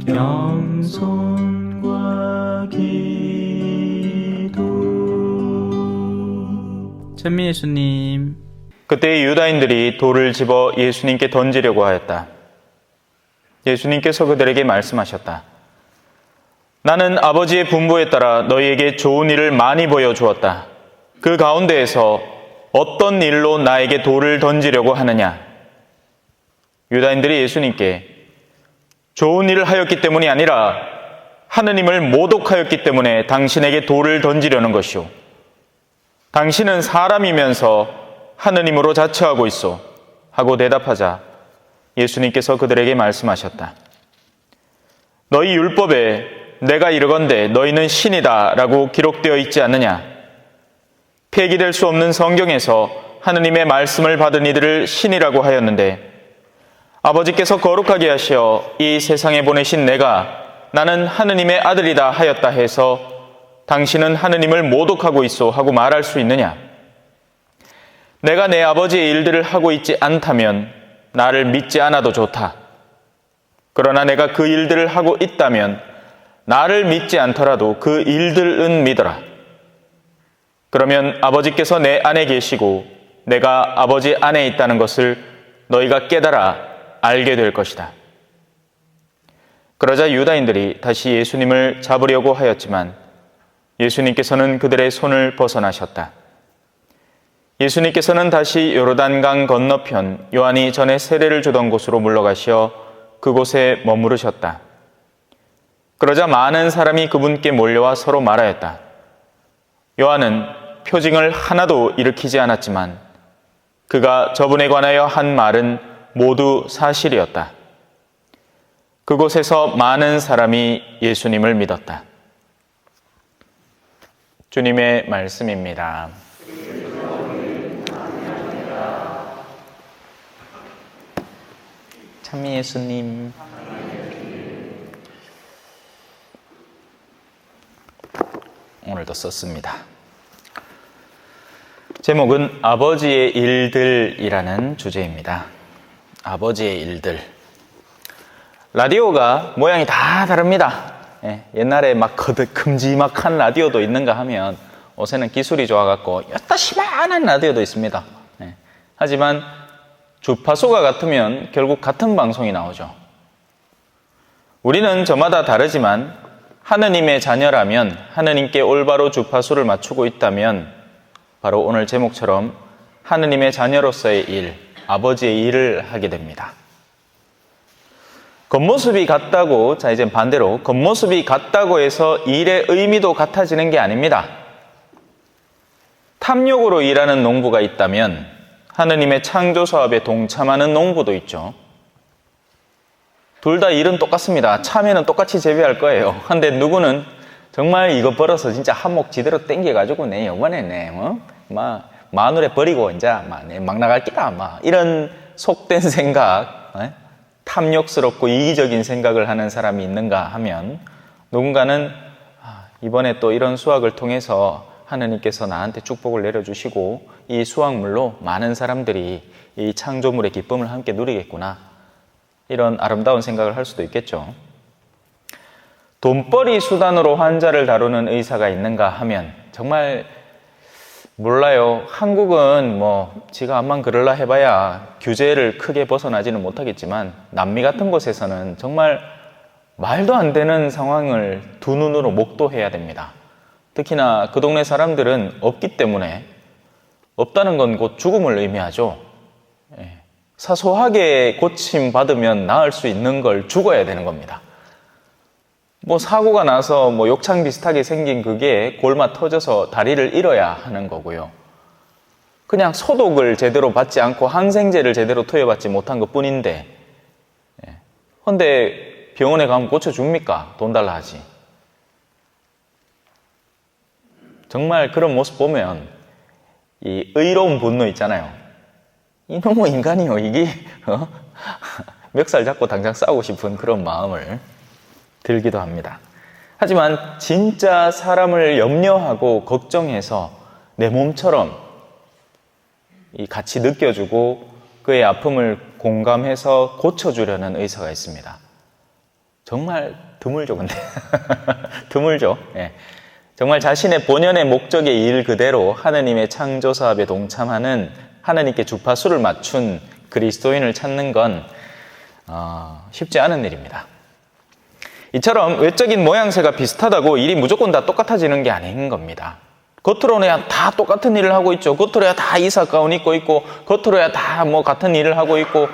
겸손과 기도. 찬미 예수님. 그때 유다인들이 돌을 집어 예수님께 던지려고 하였다. 예수님께서 그들에게 말씀하셨다. 나는 아버지의 분부에 따라 너희에게 좋은 일을 많이 보여주었다. 그 가운데에서 어떤 일로 나에게 돌을 던지려고 하느냐? 유다인들이 예수님께 좋은 일을 하였기 때문이 아니라 하느님을 모독하였기 때문에 당신에게 돌을 던지려는 것이오. 당신은 사람이면서 하느님으로 자처하고 있어 하고 대답하자 예수님께서 그들에게 말씀하셨다. 너희 율법에 내가 이르건대 너희는 신이다 라고 기록되어 있지 않느냐? 폐기될 수 없는 성경에서 하느님의 말씀을 받은 이들을 신이라고 하였는데 아버지께서 거룩하게 하시어 이 세상에 보내신 내가 나는 하느님의 아들이다 하였다 해서 당신은 하느님을 모독하고 있어 하고 말할 수 있느냐? 내가 내 아버지의 일들을 하고 있지 않다면 나를 믿지 않아도 좋다. 그러나 내가 그 일들을 하고 있다면 나를 믿지 않더라도 그 일들은 믿어라. 그러면 아버지께서 내 안에 계시고 내가 아버지 안에 있다는 것을 너희가 깨달아 알게 될 것이다. 그러자 유다인들이 다시 예수님을 잡으려고 하였지만 예수님께서는 그들의 손을 벗어나셨다. 예수님께서는 다시 요르단강 건너편 요한이 전에 세례를 주던 곳으로 물러가시어 그곳에 머무르셨다. 그러자 많은 사람이 그분께 몰려와 서로 말하였다. 요한은 표징을 하나도 일으키지 않았지만 그가 저분에 관하여 한 말은 모두 사실이었다. 그곳에서 많은 사람이 예수님을 믿었다. 주님의 말씀입니다. 찬미 예수님. 오늘도 썼습니다. 제목은 아버지의 일들이라는 주제입니다. 아버지의 일들. 라디오가 모양이 다 다릅니다. 옛날에 막 큼지막한 라디오도 있는가 하면 요새는 기술이 좋아갖고 요따시만한 라디오도 있습니다. 하지만 주파수가 같으면 결국 같은 방송이 나오죠. 우리는 저마다 다르지만 하느님의 자녀라면, 하느님께 올바로 주파수를 맞추고 있다면 바로 오늘 제목처럼 하느님의 자녀로서의 일, 아버지의 일을 하게 됩니다. 겉모습이 같다고, 자 이제 반대로 겉모습이 같다고 해서 일의 의미도 같아지는 게 아닙니다. 탐욕으로 일하는 농부가 있다면 하느님의 창조 사업에 동참하는 농부도 있죠. 둘 다 일은 똑같습니다. 참외는 똑같이 재배할 거예요. 근데 누구는 정말 이거 벌어서 진짜 한몫 지대로 땡겨가지고 내 이번에 마누에 버리고 이제 막 나갈 기다 이런 속된 생각, 탐욕스럽고 이기적인 생각을 하는 사람이 있는가 하면 누군가는 이번에 또 이런 수확을 통해서 하느님께서 나한테 축복을 내려주시고 이 수확물로 많은 사람들이 이 창조물의 기쁨을 함께 누리겠구나. 이런 아름다운 생각을 할 수도 있겠죠. 돈벌이 수단으로 환자를 다루는 의사가 있는가 하면 정말 몰라요. 한국은 지가 암만 그럴라 해봐야 규제를 크게 벗어나지는 못하겠지만 남미 같은 곳에서는 정말 말도 안 되는 상황을 두 눈으로 목도해야 됩니다. 특히나 그 동네 사람들은 없기 때문에 없다는 건 곧 죽음을 의미하죠. 사소하게 고침받으면 나을 수 있는 걸 죽어야 되는 겁니다. 사고가 나서 욕창 비슷하게 생긴 그게 골마 터져서 다리를 잃어야 하는 거고요. 그냥 소독을 제대로 받지 않고 항생제를 제대로 투여받지 못한 것 뿐인데, 근데 병원에 가면 고쳐줍니까? 돈 달라 하지. 정말 그런 모습 보면 이 의로운 분노 있잖아요. 이놈의 인간이요, 이게 멱살 잡고 당장 싸우고 싶은 그런 마음을 들기도 합니다. 하지만 진짜 사람을 염려하고 걱정해서 내 몸처럼 같이 느껴주고 그의 아픔을 공감해서 고쳐주려는 의사가 있습니다. 정말 드물죠, 근데. 드물죠. 예. 정말 자신의 본연의 목적의 일 그대로 하느님의 창조 사업에 동참하는 하느님께 주파수를 맞춘 그리스도인을 찾는 건 쉽지 않은 일입니다. 이처럼 외적인 모양새가 비슷하다고 일이 무조건 다 똑같아지는 게 아닌 겁니다. 겉으로는 다 똑같은 일을 하고 있죠. 겉으로야 다 이사 가운 입고 있고, 겉으로야 다 뭐 같은 일을 하고 있고,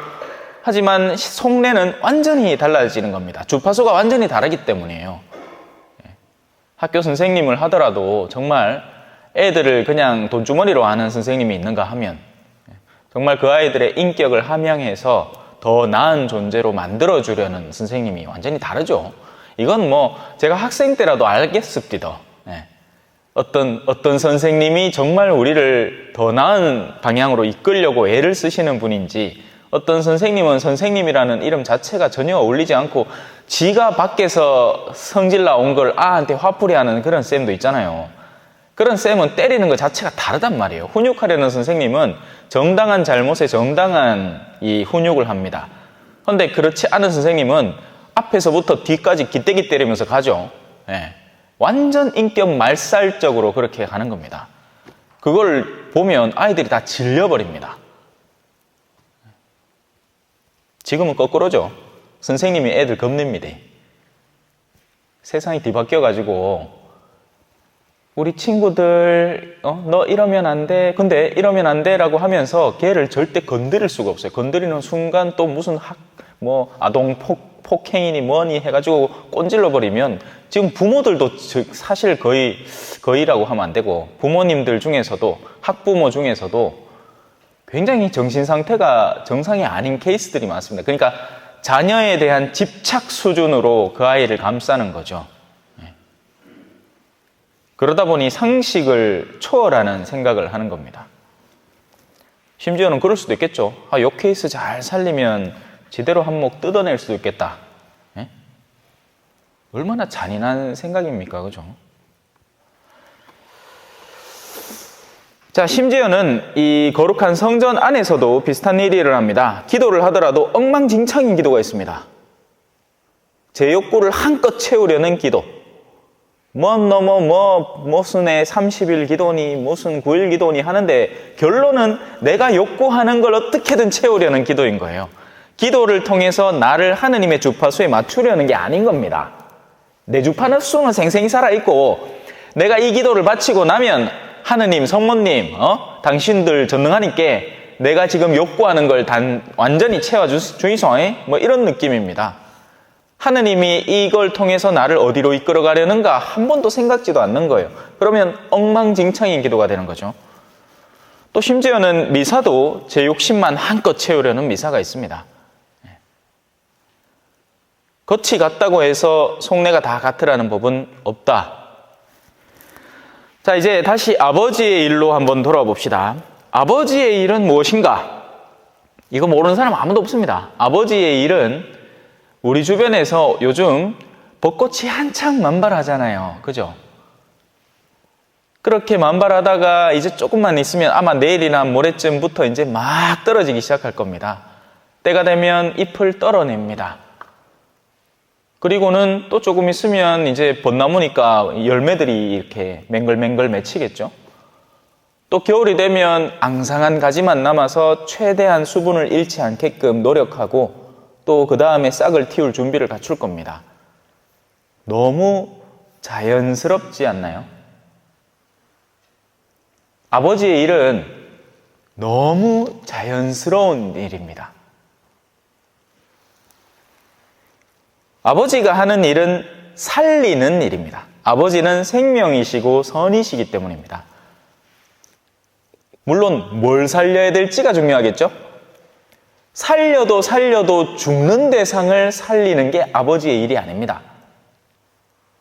하지만 속내는 완전히 달라지는 겁니다. 주파수가 완전히 다르기 때문이에요. 학교 선생님을 하더라도 정말 애들을 그냥 돈주머니로 하는 선생님이 있는가 하면 정말 그 아이들의 인격을 함양해서 더 나은 존재로 만들어주려는 선생님이 완전히 다르죠. 이건 뭐 제가 학생 때라도 알겠습니다. 어떤 선생님이 정말 우리를 더 나은 방향으로 이끌려고 애를 쓰시는 분인지, 어떤 선생님은 선생님이라는 이름 자체가 전혀 어울리지 않고 지가 밖에서 성질 나온 걸 아한테 화풀이하는 그런 쌤도 있잖아요. 그런 쌤은 때리는 것 자체가 다르단 말이에요. 훈육하려는 선생님은 정당한 잘못에 정당한 이 훈육을 합니다. 그런데 그렇지 않은 선생님은 앞에서부터 뒤까지 기대기 때리면서 가죠. 완전 인격 말살적으로 그렇게 가는 겁니다. 그걸 보면 아이들이 다 질려버립니다. 지금은 거꾸로죠. 선생님이 애들 겁냅니다. 세상이 뒤바뀌어가지고 우리 친구들 너 이러면 안 돼, 근데 이러면 안 돼 라고 하면서 걔를 절대 건드릴 수가 없어요. 건드리는 순간 또 무슨 아동 폭행이니 뭐니 해가지고 꼰질러 버리면, 지금 부모들도 사실 거의라고 하면 안 되고, 부모님들 중에서도, 학부모 중에서도 굉장히 정신 상태가 정상이 아닌 케이스들이 많습니다. 그러니까 자녀에 대한 집착 수준으로 그 아이를 감싸는 거죠. 그러다 보니 상식을 초월하는 생각을 하는 겁니다. 심지어는 그럴 수도 있겠죠. 요 케이스 잘 살리면 제대로 한몫 뜯어낼 수도 있겠다. 얼마나 잔인한 생각입니까? 그죠? 자, 심지어는 이 거룩한 성전 안에서도 비슷한 일이 일어납니다. 기도를 하더라도 엉망진창인 기도가 있습니다. 제 욕구를 한껏 채우려는 기도. 무슨 30일 기도니 무슨 9일 기도니 하는데 결론은 내가 욕구하는 걸 어떻게든 채우려는 기도인 거예요. 기도를 통해서 나를 하느님의 주파수에 맞추려는 게 아닌 겁니다. 내 주파수는 생생히 살아있고, 내가 이 기도를 바치고 나면 하느님, 성모님, 당신들 전능하니까 내가 지금 욕구하는 걸 완전히 채워주이소, 뭐 이런 느낌입니다. 하느님이 이걸 통해서 나를 어디로 이끌어 가려는가 한 번도 생각지도 않는 거예요. 그러면 엉망진창인 기도가 되는 거죠. 또 심지어는 미사도 제 욕심만 한껏 채우려는 미사가 있습니다. 겉이 같다고 해서 속내가 다 같으라는 법은 없다. 자, 이제 다시 아버지의 일로 한번 돌아봅시다. 아버지의 일은 무엇인가? 이거 모르는 사람 아무도 없습니다. 아버지의 일은 우리 주변에서 요즘 벚꽃이 한창 만발하잖아요. 그죠? 그렇게 만발하다가 이제 조금만 있으면 아마 내일이나 모레쯤부터 이제 막 떨어지기 시작할 겁니다. 때가 되면 잎을 떨어냅니다. 그리고는 또 조금 있으면 이제 벚나무니까 열매들이 이렇게 맹글맹글 맺히겠죠. 또 겨울이 되면 앙상한 가지만 남아서 최대한 수분을 잃지 않게끔 노력하고 또 그 다음에 싹을 틔울 준비를 갖출 겁니다. 너무 자연스럽지 않나요? 아버지의 일은 너무 자연스러운 일입니다. 아버지가 하는 일은 살리는 일입니다. 아버지는 생명이시고 선이시기 때문입니다. 물론 뭘 살려야 될지가 중요하겠죠? 살려도 죽는 대상을 살리는 게 아버지의 일이 아닙니다.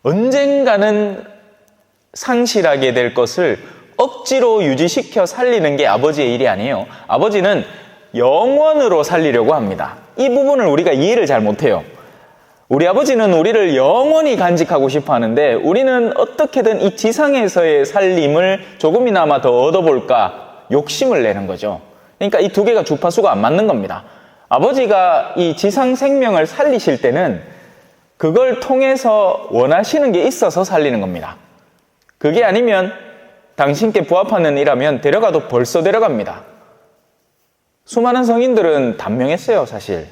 언젠가는 상실하게 될 것을 억지로 유지시켜 살리는 게 아버지의 일이 아니에요. 아버지는 영원으로 살리려고 합니다. 이 부분을 우리가 이해를 잘 못해요. 우리 아버지는 우리를 영원히 간직하고 싶어 하는데 우리는 어떻게든 이 지상에서의 살림을 조금이나마 더 얻어볼까 욕심을 내는 거죠. 그러니까 이 두 개가 주파수가 안 맞는 겁니다. 아버지가 이 지상 생명을 살리실 때는 그걸 통해서 원하시는 게 있어서 살리는 겁니다. 그게 아니면 당신께 부합하는 일하면 데려가도 벌써 데려갑니다. 수많은 성인들은 단명했어요, 사실.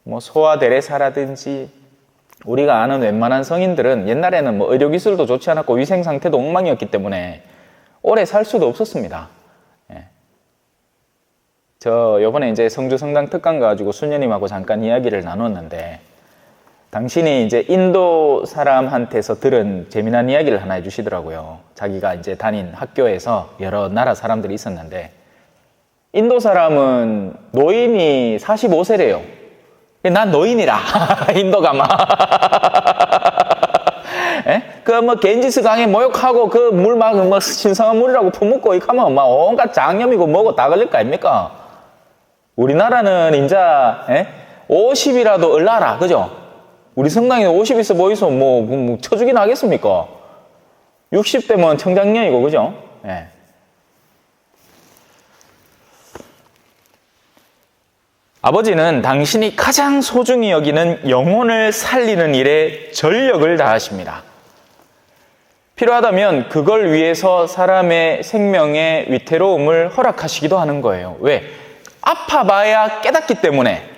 뭐 소아 데레사라든지 우리가 아는 웬만한 성인들은 옛날에는 뭐 의료기술도 좋지 않았고 위생 상태도 엉망이었기 때문에 오래 살 수도 없었습니다. 예. 저 요번에 이제 성주 성당 특강 가가지고 순녀님하고 잠깐 이야기를 나눴는데, 당신이 이제 인도 사람한테서 들은 재미난 이야기를 하나 해주시더라고요. 자기가 이제 다닌 학교에서 여러 나라 사람들이 있었는데, 인도 사람은 노인이 45세래요. 난 노인이라. 인도 가마. 그 뭐 겐지스 강에 모욕하고 그 물 막 뭐 신성한 물이라고 퍼붓고 이가면 막 온갖 장염이고 뭐고 다 걸릴 거 아닙니까? 우리나라는 인자 50이라도 얼라라, 그죠? 우리 성당에 50 있어 보이소 뭐 쳐주긴 하겠습니까? 60대면 청장년이고, 그죠? 예. 아버지는 당신이 가장 소중히 여기는 영혼을 살리는 일에 전력을 다하십니다. 필요하다면 그걸 위해서 사람의 생명의 위태로움을 허락하시기도 하는 거예요. 왜? 아파봐야 깨닫기 때문에.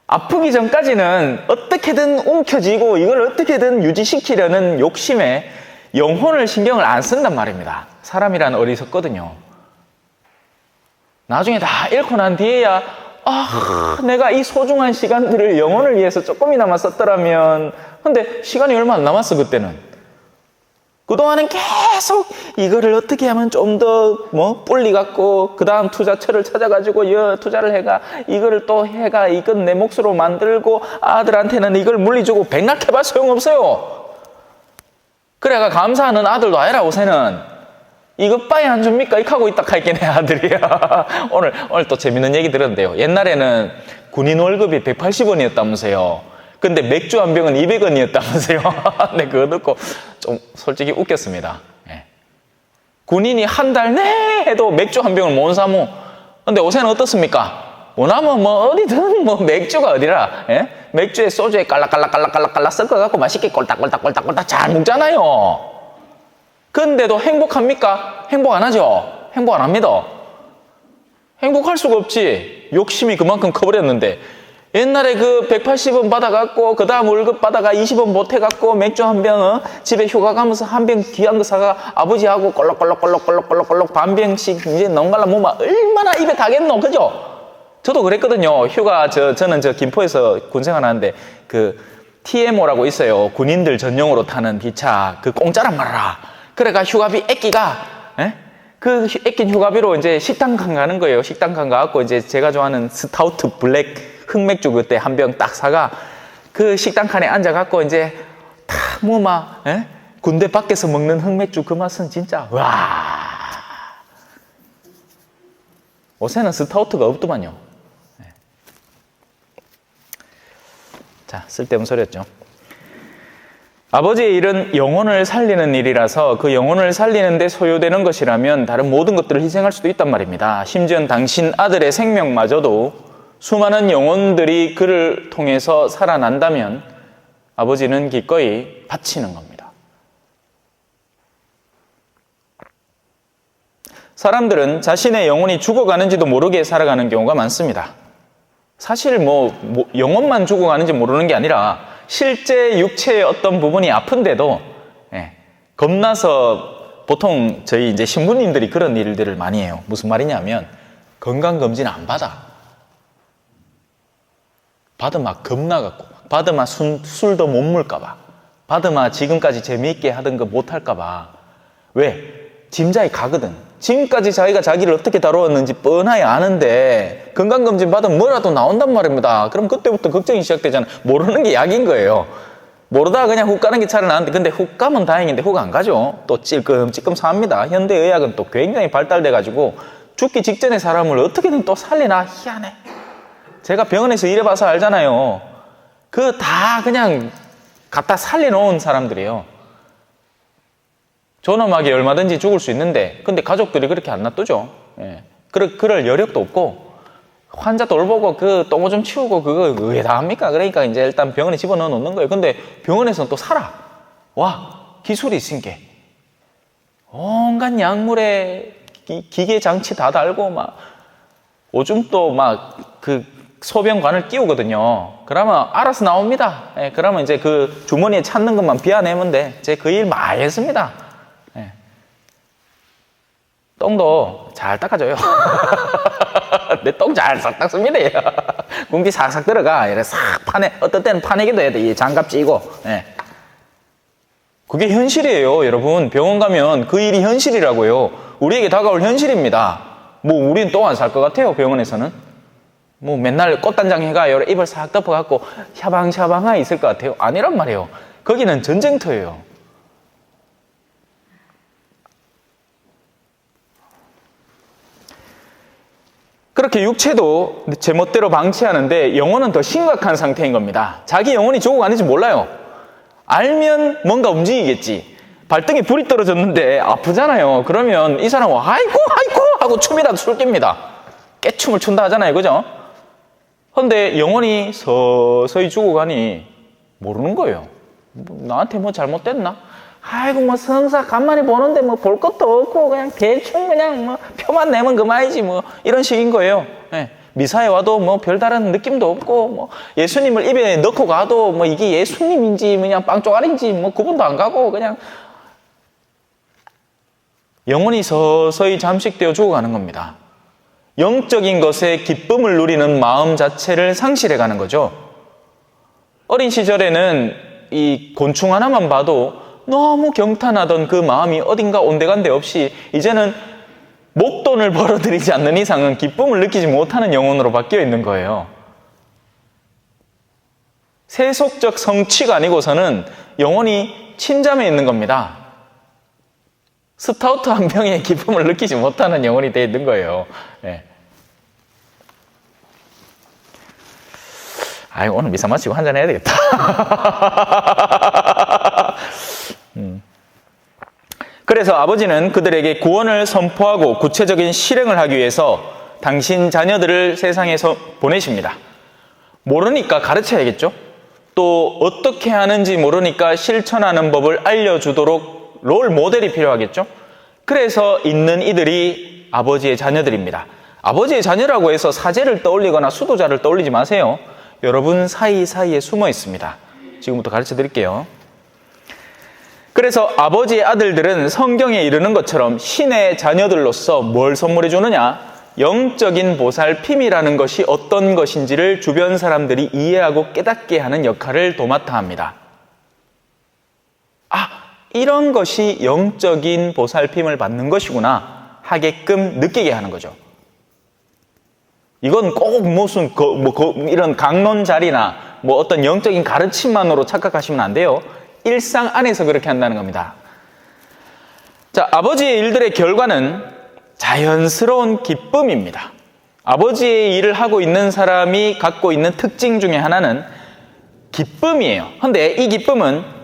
아프기 전까지는 어떻게든 움켜쥐고 이걸 어떻게든 유지시키려는 욕심에 영혼을 신경을 안 쓴단 말입니다. 사람이란 어리석거든요. 나중에 다 잃고 난 뒤에야 내가 이 소중한 시간들을 영혼을 위해서 조금이나마 썼더라면. 근데 시간이 얼마 안 남았어, 그때는. 그동안은 계속 이거를 어떻게 하면 좀 더 뿔리 갖고 그 다음 투자처를 찾아가지고 투자를 해가 이거를 또 해가 이건 내 몫으로 만들고 아들한테는 이걸 물리주고 백락해봐 소용없어요. 그래가 감사하는 아들도 아니라 요새는 이것 빠이 안 줍니까? 이하고 있다 할게 내 아들이야. 오늘 또 재밌는 얘기 들었는데요. 옛날에는 군인 월급이 180원이었다면서요. 근데 맥주 한 병은 200원이었다면서요. 근데 그거 듣고 좀 솔직히 웃겼습니다. 예. 군인이 한 달 내도 맥주 한 병을 못 사모. 근데 요새는 어떻습니까? 원하면 뭐 어디든 뭐 맥주가 어디라. 예? 맥주에 소주에 깔락깔락깔락깔락 섞어갖고 맛있게 꼴딱꼴딱꼴딱꼴딱 잘 먹잖아요. 근데도 행복합니까? 행복 안 하죠? 행복 안 합니다. 행복할 수가 없지. 욕심이 그만큼 커버렸는데, 옛날에 그 180원 받아갖고 그 다음 월급 받아가 20원 못해갖고 맥주 한 병 집에 휴가 가면서 한 병 귀한 거 사가 아버지하고 꼴록꼴록꼴록꼴록꼴록 반 병씩 이제 넘갈라 뭐만 얼마나 입에 다겠노, 그죠? 저도 그랬거든요. 휴가 저는 김포에서 군생활 하는데 그 TMO라고 있어요. 군인들 전용으로 타는 기차. 그 공짜란 말이야. 그래가 휴가비 애끼가 그 애낀 휴가비로 이제 식당간 가는 거예요. 식당간 가갖고 이제 제가 좋아하는 스타우트 블랙 흑맥주 그때 한 병 딱 사가 그 식당칸에 앉아갖고 이제 다 뭐 막 군대 밖에서 먹는 흑맥주 그 맛은 진짜 와. 요새는 스타우트가 없더만요. 자, 쓸데없는 소리였죠. 아버지의 일은 영혼을 살리는 일이라서 그 영혼을 살리는 데 소요되는 것이라면 다른 모든 것들을 희생할 수도 있단 말입니다. 심지어 당신 아들의 생명마저도 수많은 영혼들이 그를 통해서 살아난다면 아버지는 기꺼이 바치는 겁니다. 사람들은 자신의 영혼이 죽어가는지도 모르게 살아가는 경우가 많습니다. 사실 영혼만 죽어가는지 모르는 게 아니라 실제 육체의 어떤 부분이 아픈데도 겁나서 보통 저희 이제 신부님들이 그런 일들을 많이 해요. 무슨 말이냐면 건강검진 안 받아. 받으마 겁나갖고, 받으마 술도 못 물까봐, 받으마 지금까지 재미있게 하던 거 못할까봐. 왜? 짐작이 가거든. 지금까지 자기가 자기를 어떻게 다루었는지 뻔하게 아는데 건강검진 받으면 뭐라도 나온단 말입니다. 그럼 그때부터 걱정이 시작되잖아. 모르는 게 약인 거예요. 모르다가 그냥 훅 가는 게 차라리 나은데, 근데 훅 가면 다행인데 훅 안 가죠. 또 찔끔찔끔 삽니다. 현대의학은 또 굉장히 발달돼가지고 죽기 직전에 사람을 어떻게든 또 살리나 희한해. 제가 병원에서 일해봐서 알잖아요. 그거 다 그냥 갖다 살려놓은 사람들이에요. 존엄하게 얼마든지 죽을 수 있는데, 근데 가족들이 그렇게 안 놔두죠. 그럴 여력도 없고, 환자 돌보고 그 똥오줌 치우고 그거 왜 다 합니까? 그러니까 이제 일단 병원에 집어넣어 놓는 거예요. 근데 병원에서는 또 살아. 와, 기술이 있으니까. 온갖 약물에 기계 장치 다 달고 막 오줌도 막 그 소변관을 끼우거든요. 그러면 알아서 나옵니다. 예, 그러면 이제 그 주머니에 찾는 것만 비워내면 돼. 제가 그 일 많이 했습니다. 예. 똥도 잘 닦아줘요. 내 똥 잘 싹 닦습니다. 공기 싹싹 들어가. 이래 싹 파내. 어떤 때는 파내기도 해야 돼. 이 장갑 찌고. 예. 그게 현실이에요, 여러분. 병원 가면 그 일이 현실이라고요. 우리에게 다가올 현실입니다. 뭐 우리는 똥 안 살 것 같아요, 병원에서는. 뭐 맨날 꽃단장 해가 여러 입을 싹 덮어갖고 샤방샤방하 있을 것 같아요. 아니란 말이에요. 거기는 전쟁터예요. 그렇게 육체도 제멋대로 방치하는데 영혼은 더 심각한 상태인 겁니다. 자기 영혼이 죽어가는지 몰라요. 알면 뭔가 움직이겠지. 발등에 불이 떨어졌는데 아프잖아요. 그러면 이 사람은 아이고 하고 춤이라도 출 깁니다. 깨춤을 춘다 하잖아요. 그죠? 그런데 영혼이 서서히 죽어가니 모르는 거예요. 나한테 뭐 잘못됐나? 아이고 뭐 성사 간만에 보는데 뭐 볼 것도 없고 그냥 대충 그냥 뭐 표만 내면 그만이지 뭐 이런 식인 거예요. 네. 미사에 와도 뭐 별다른 느낌도 없고 뭐 예수님을 입에 넣고 가도 뭐 이게 예수님인지 그냥 빵쪼가리인지 뭐 구분도 안 가고 그냥 영혼이 서서히 잠식되어 죽어가는 겁니다. 영적인 것에 기쁨을 누리는 마음 자체를 상실해가는 거죠. 어린 시절에는 이 곤충 하나만 봐도 너무 경탄하던 그 마음이 어딘가 온데간데 없이 이제는 목돈을 벌어들이지 않는 이상은 기쁨을 느끼지 못하는 영혼으로 바뀌어 있는 거예요. 세속적 성취가 아니고서는 영혼이 침잠해 있는 겁니다. 스타우트 한 병에 기쁨을 느끼지 못하는 영혼이 되어 있는 거예요. 네. 아이고, 오늘 미사 마치고 한잔 해야 되겠다. 그래서 아버지는 그들에게 구원을 선포하고 구체적인 실행을 하기 위해서 당신 자녀들을 세상에서 보내십니다. 모르니까 가르쳐야겠죠? 또 어떻게 하는지 모르니까 실천하는 법을 알려주도록 롤 모델이 필요하겠죠? 그래서 있는 이들이 아버지의 자녀들입니다. 아버지의 자녀라고 해서 사제를 떠올리거나 수도자를 떠올리지 마세요. 여러분 사이사이에 숨어 있습니다. 지금부터 가르쳐 드릴게요. 그래서 아버지의 아들들은 성경에 이르는 것처럼 신의 자녀들로서 뭘 선물해 주느냐? 영적인 보살핌이라는 것이 어떤 것인지를 주변 사람들이 이해하고 깨닫게 하는 역할을 도맡아 합니다. 이런 것이 영적인 보살핌을 받는 것이구나 하게끔 느끼게 하는 거죠. 이건 꼭 무슨 이런 강론 자리나 뭐 어떤 영적인 가르침만으로 착각하시면 안 돼요. 일상 안에서 그렇게 한다는 겁니다. 자, 아버지의 일들의 결과는 자연스러운 기쁨입니다. 아버지의 일을 하고 있는 사람이 갖고 있는 특징 중에 하나는 기쁨이에요. 근데 이 기쁨은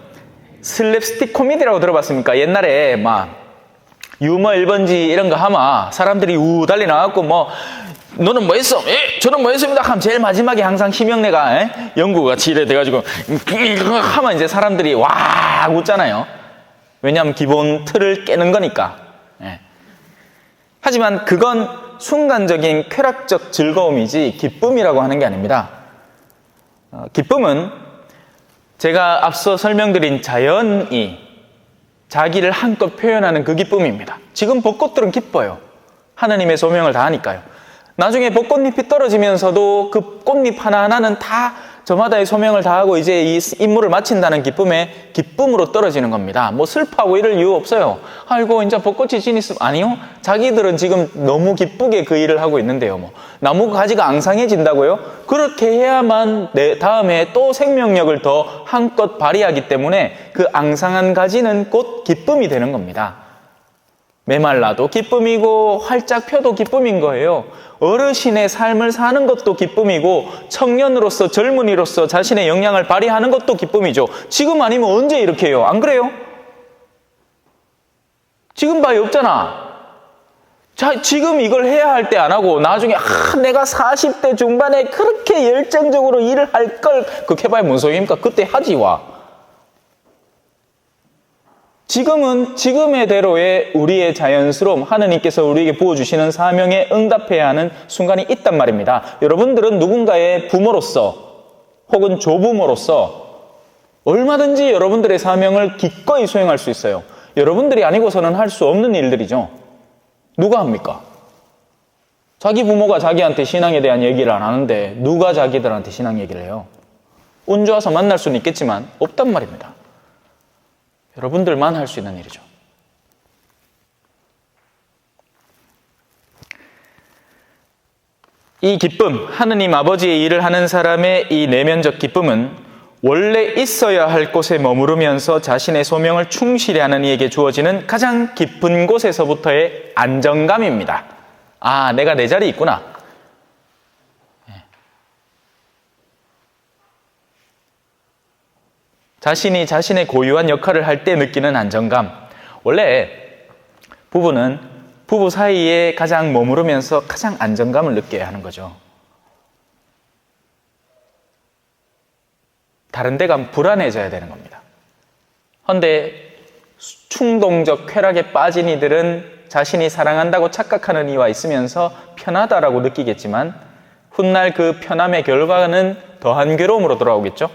슬랩스틱 코미디라고 들어봤습니까? 옛날에 막 유머 1번지 이런 거 하면 사람들이 달리 나와갖고 뭐 너는 뭐 했어? 예, 저는 뭐 했습니다. 하면 제일 마지막에 항상 희명내가 연구같이 이래 돼가지고 하면 이제 사람들이 와 웃잖아요. 왜냐하면 기본 틀을 깨는 거니까. 예. 하지만 그건 순간적인 쾌락적 즐거움이지 기쁨이라고 하는 게 아닙니다. 기쁨은 제가 앞서 설명드린 자연이 자기를 한껏 표현하는 그 기쁨입니다. 지금 벚꽃들은 기뻐요. 하느님의 소명을 다하니까요. 나중에 벚꽃잎이 떨어지면서도 그 꽃잎 하나하나는 다 저마다의 소명을 다하고 이제 이 임무를 마친다는 기쁨으로 떨어지는 겁니다. 뭐 슬퍼하고 이럴 이유 없어요. 아이고 이제 벚꽃이 지nis으면 아니요. 자기들은 지금 너무 기쁘게 그 일을 하고 있는데요. 뭐 나무 가지가 앙상해진다고요? 그렇게 해야만 다음에 또 생명력을 더 한껏 발휘하기 때문에 그 앙상한 가지는 곧 기쁨이 되는 겁니다. 메말라도 기쁨이고 활짝 펴도 기쁨인 거예요. 어르신의 삶을 사는 것도 기쁨이고 청년으로서 젊은이로서 자신의 역량을 발휘하는 것도 기쁨이죠. 지금 아니면 언제 이렇게 해요? 안 그래요? 지금 봐요 없잖아. 자, 지금 이걸 해야 할 때 안 하고 나중에 내가 40대 중반에 그렇게 열정적으로 일을 할 걸 그렇게 해봐야 뭔 소용입니까? 그때 하지 와. 지금은 지금의 대로의 우리의 자연스러움, 하느님께서 우리에게 부어주시는 사명에 응답해야 하는 순간이 있단 말입니다. 여러분들은 누군가의 부모로서 혹은 조부모로서 얼마든지 여러분들의 사명을 기꺼이 수행할 수 있어요. 여러분들이 아니고서는 할 수 없는 일들이죠. 누가 합니까? 자기 부모가 자기한테 신앙에 대한 얘기를 안 하는데 누가 자기들한테 신앙 얘기를 해요? 운 좋아서 만날 수는 있겠지만 없단 말입니다. 여러분들만 할 수 있는 일이죠. 이 기쁨, 하느님 아버지의 일을 하는 사람의 이 내면적 기쁨은 원래 있어야 할 곳에 머무르면서 자신의 소명을 충실히 하는 이에게 주어지는 가장 깊은 곳에서부터의 안정감입니다. 아, 내가 내 자리에 있구나. 자신이 자신의 고유한 역할을 할 때 느끼는 안정감. 원래 부부는 부부 사이에 가장 머무르면서 가장 안정감을 느껴야 하는 거죠. 다른 데 가면 불안해져야 되는 겁니다. 그런데 충동적 쾌락에 빠진 이들은 자신이 사랑한다고 착각하는 이와 있으면서 편하다라고 느끼겠지만 훗날 그 편함의 결과는 더한 괴로움으로 돌아오겠죠?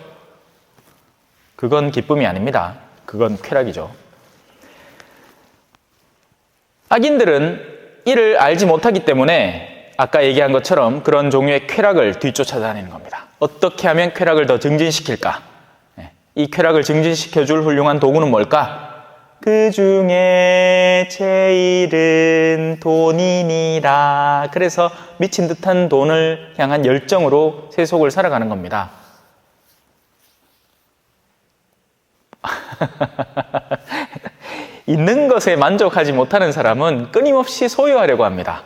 그건 기쁨이 아닙니다. 그건 쾌락이죠. 악인들은 이를 알지 못하기 때문에 아까 얘기한 것처럼 그런 종류의 쾌락을 뒤쫓아다니는 겁니다. 어떻게 하면 쾌락을 더 증진시킬까? 이 쾌락을 증진시켜줄 훌륭한 도구는 뭘까? 그 중에 제일은 돈이니라. 그래서 미친 듯한 돈을 향한 열정으로 세속을 살아가는 겁니다. 있는 것에 만족하지 못하는 사람은 끊임없이 소유하려고 합니다.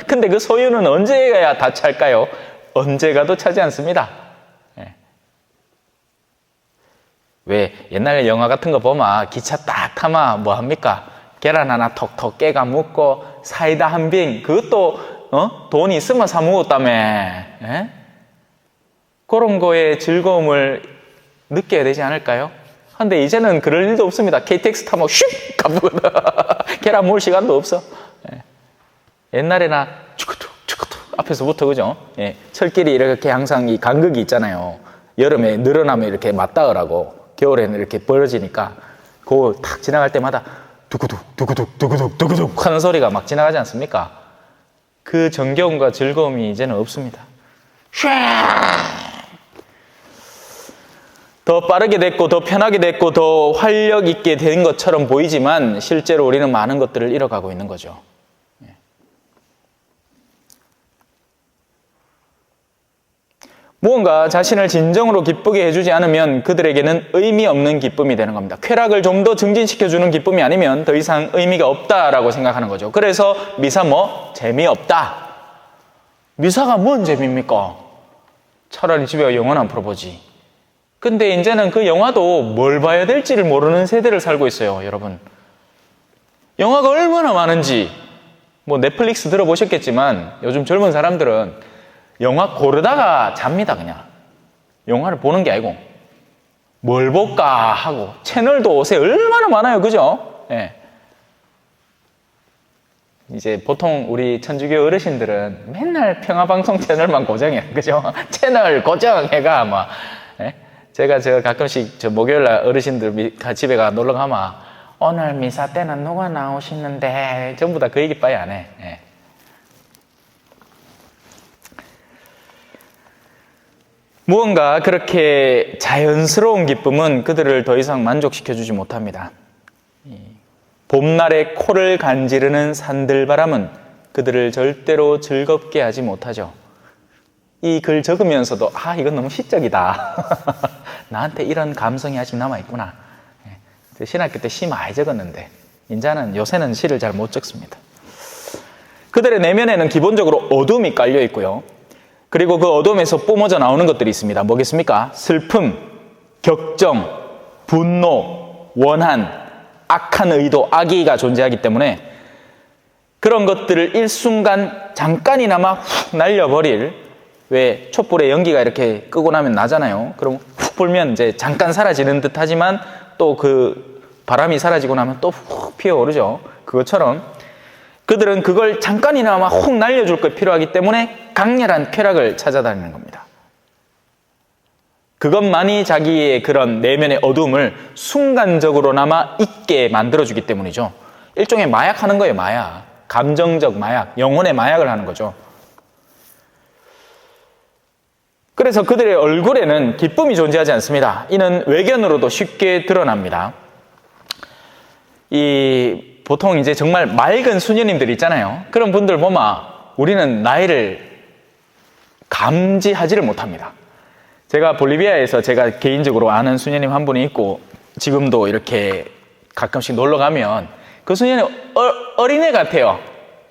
근데 그 소유는 언제 가야 다 찰까요? 언제 가도 차지 않습니다. 왜 옛날 영화 같은 거 보면 기차 딱 타면 뭐 합니까? 계란 하나 톡톡 깨가 묻고 사이다 한 빙, 그것도 돈이 있으면 사 먹었다며. 그런 거에 즐거움을 느껴야 되지 않을까요? 근데 이제는 그럴 일도 없습니다. KTX 타면 슉 가보거든. 계란 먹을 시간도 없어. 옛날에나 추쿠툭 앞에서부터, 그죠? 철길이 이렇게 항상 이 간극이 있잖아요. 여름에 늘어나면 이렇게 맞닿으라고, 겨울에는 이렇게 벌어지니까 그거 탁 지나갈 때마다 두구둑 하는 소리가 막 지나가지 않습니까? 그 정겨움과 즐거움이 이제는 없습니다. 더 빠르게 됐고 더 편하게 됐고 더 활력 있게 된 것처럼 보이지만 실제로 우리는 많은 것들을 잃어가고 있는 거죠. 무언가 자신을 진정으로 기쁘게 해주지 않으면 그들에게는 의미 없는 기쁨이 되는 겁니다. 쾌락을 좀 더 증진시켜주는 기쁨이 아니면 더 이상 의미가 없다라고 생각하는 거죠. 그래서 미사 재미없다. 미사가 뭔 재미입니까? 차라리 집에 가서 영화나 한번 보지. 근데 이제는 그 영화도 뭘 봐야 될지를 모르는 세대를 살고 있어요, 여러분. 영화가 얼마나 많은지, 넷플릭스 들어보셨겠지만 요즘 젊은 사람들은 영화 고르다가 잡니다, 그냥. 영화를 보는 게 아니고 뭘 볼까 하고. 채널도 요새 얼마나 많아요, 그죠? 이제 보통 우리 천주교 어르신들은 맨날 평화방송 채널만 고정해, 그죠? 채널 고정해가 제가 가끔씩 목요일날 어르신들 집에 가 놀러 가면 오늘 미사 때는 누가 나오시는데 전부 다 그 얘기밖에 안 해. 무언가 그렇게 자연스러운 기쁨은 그들을 더 이상 만족시켜주지 못합니다. 봄날에 코를 간지르는 산들바람은 그들을 절대로 즐겁게 하지 못하죠. 이 글 적으면서도 이건 너무 시적이다. 나한테 이런 감성이 아직 남아있구나. 신학교 때 시 많이 적었는데 요새는 시를 잘 못 적습니다. 그들의 내면에는 기본적으로 어둠이 깔려 있고요. 그리고 그 어둠에서 뿜어져 나오는 것들이 있습니다. 뭐겠습니까? 슬픔, 격정, 분노, 원한, 악한 의도, 악의가 존재하기 때문에 그런 것들을 일순간 잠깐이나마 훅 날려버릴, 왜 촛불에 연기가 이렇게 끄고 나면 나잖아요. 그럼 훅 불면 이제 잠깐 사라지는 듯 하지만 또 그 바람이 사라지고 나면 또 훅 피어오르죠. 그것처럼 그들은 그걸 잠깐이나마 훅 날려줄 것 필요하기 때문에 강렬한 쾌락을 찾아다니는 겁니다. 그것만이 자기의 그런 내면의 어둠을 순간적으로나마 잊게 만들어주기 때문이죠. 일종의 마약하는 거예요, 마약. 감정적 마약, 영혼의 마약을 하는 거죠. 그래서 그들의 얼굴에는 기쁨이 존재하지 않습니다. 이는 외견으로도 쉽게 드러납니다. 보통 이제 정말 맑은 수녀님들 있잖아요. 그런 분들 보면 우리는 나이를 감지하지를 못합니다. 제가 볼리비아에서 제가 개인적으로 아는 수녀님 한 분이 있고 지금도 이렇게 가끔씩 놀러 가면 그 수녀님 어린애 같아요.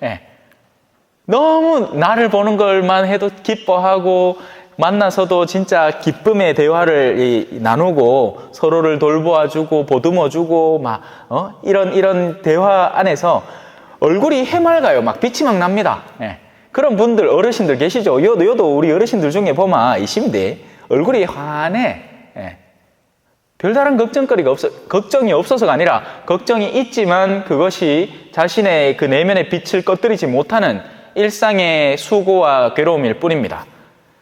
예. 너무 나를 보는 걸만 해도 기뻐하고 만나서도 진짜 기쁨의 대화를 나누고 서로를 돌보아주고 보듬어주고 막 이런 대화 안에서 얼굴이 해맑아요. 막 빛이 막 납니다. 예. 그런 분들 어르신들 계시죠? 여도 우리 어르신들 중에 보면 이십대 얼굴이 환해. 예. 별다른 걱정이 없어서가 아니라 걱정이 있지만 그것이 자신의 그 내면의 빛을 꺼뜨리지 못하는 일상의 수고와 괴로움일 뿐입니다.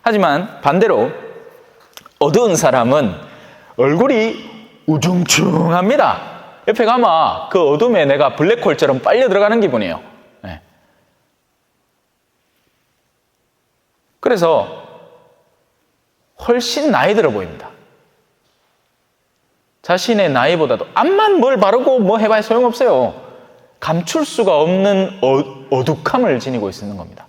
하지만 반대로 어두운 사람은 얼굴이 우중충합니다. 옆에 가면 그 어둠에 내가 블랙홀처럼 빨려 들어가는 기분이에요. 네. 그래서 훨씬 나이 들어 보입니다. 자신의 나이보다도 앞만 뭘 바르고 뭐 해봐야 소용없어요. 감출 수가 없는 어둑함을 지니고 있는 겁니다.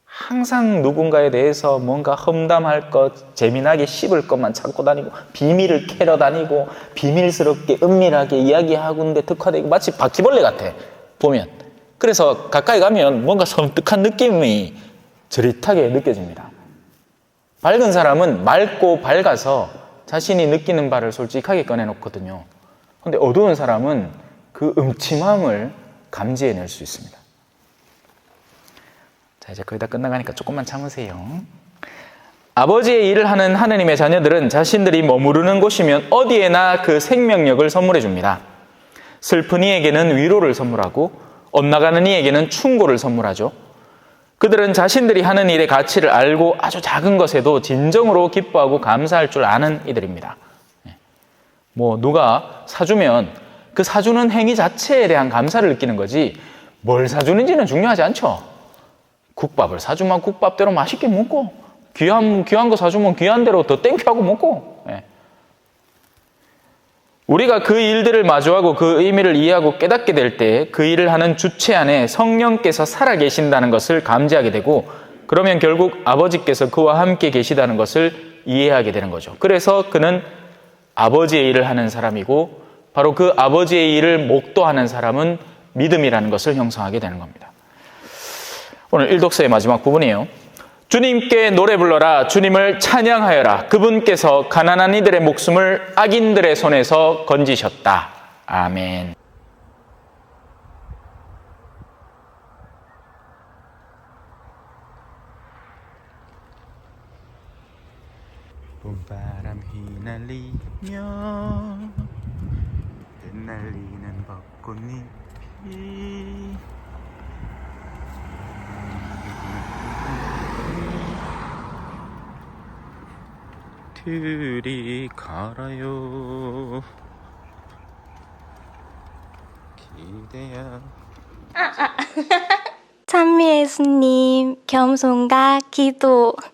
항상 누군가에 대해서 뭔가 험담할 것, 재미나게 씹을 것만 찾고 다니고 비밀을 캐러 다니고 비밀스럽게 은밀하게 이야기하고는데 특화되고 마치 바퀴벌레 같아 보면. 그래서 가까이 가면 뭔가 섬뜩한 느낌이 저릿하게 느껴집니다. 밝은 사람은 맑고 밝아서 자신이 느끼는 바를 솔직하게 꺼내놓거든요. 그런데 어두운 사람은 그 음침함을 감지해낼 수 있습니다. 자, 이제 거의 다 끝나가니까 조금만 참으세요. 아버지의 일을 하는 하느님의 자녀들은 자신들이 머무르는 곳이면 어디에나 그 생명력을 선물해 줍니다. 슬픈 이에게는 위로를 선물하고 엇나가는 이에게는 충고를 선물하죠. 그들은 자신들이 하는 일의 가치를 알고 아주 작은 것에도 진정으로 기뻐하고 감사할 줄 아는 이들입니다. 누가 사주면 그 사주는 행위 자체에 대한 감사를 느끼는 거지 뭘 사주는지는 중요하지 않죠. 국밥을 사주면 국밥대로 맛있게 먹고 귀한 거 사주면 귀한 대로 더 땡큐하고 먹고. 우리가 그 일들을 마주하고 그 의미를 이해하고 깨닫게 될 때 그 일을 하는 주체 안에 성령께서 살아계신다는 것을 감지하게 되고 그러면 결국 아버지께서 그와 함께 계시다는 것을 이해하게 되는 거죠. 그래서 그는 아버지의 일을 하는 사람이고 바로 그 아버지의 일을 목도하는 사람은 믿음이라는 것을 형성하게 되는 겁니다. 오늘 일독서의 마지막 부분이에요. 주님께 노래 불러라. 주님을 찬양하여라. 그분께서 가난한 이들의 목숨을 악인들의 손에서 건지셨다. 아멘. 봄바람 휘날리며 흩날리는 벚꽃잎이 들이 갈아요. 기대야. 찬미 예수님, 겸손과 기도.